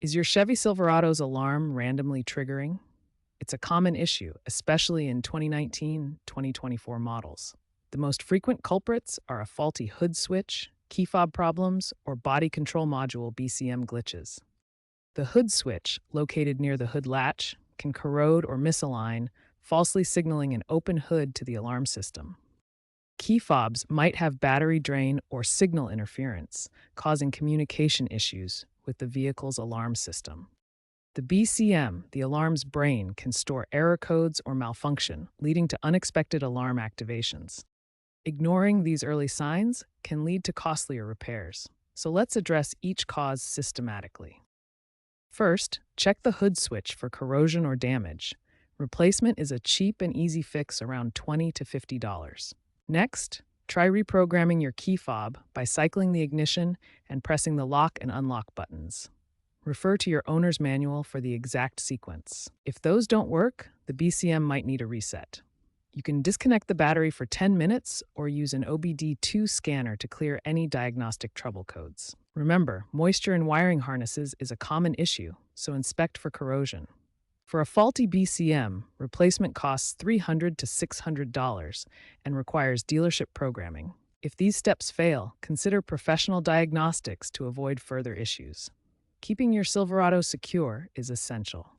Is your Chevy Silverado's alarm randomly triggering? It's a common issue, especially in 2019, 2024 models. The most frequent culprits are a faulty hood switch, key fob problems, or body control module BCM glitches. The hood switch, located near the hood latch, can corrode or misalign, falsely signaling an open hood to the alarm system. Key fobs might have battery drain or signal interference, causing communication issues with the vehicle's alarm system. The BCM, the alarm's brain, can store error codes or malfunction, leading to unexpected alarm activations. Ignoring these early signs can lead to costlier repairs. So let's address each cause systematically. First, check the hood switch for corrosion or damage. Replacement is a cheap and easy fix around $20 to $50. Next, try reprogramming your key fob by cycling the ignition and pressing the lock and unlock buttons. Refer to your owner's manual for the exact sequence. If those don't work, the BCM might need a reset. You can disconnect the battery for 10 minutes or use an OBD2 scanner to clear any diagnostic trouble codes. Remember, moisture in wiring harnesses is a common issue, so inspect for corrosion. For a faulty BCM, replacement costs $300 to $600 and requires dealership programming. If these steps fail, consider professional diagnostics to avoid further issues. Keeping your Silverado secure is essential.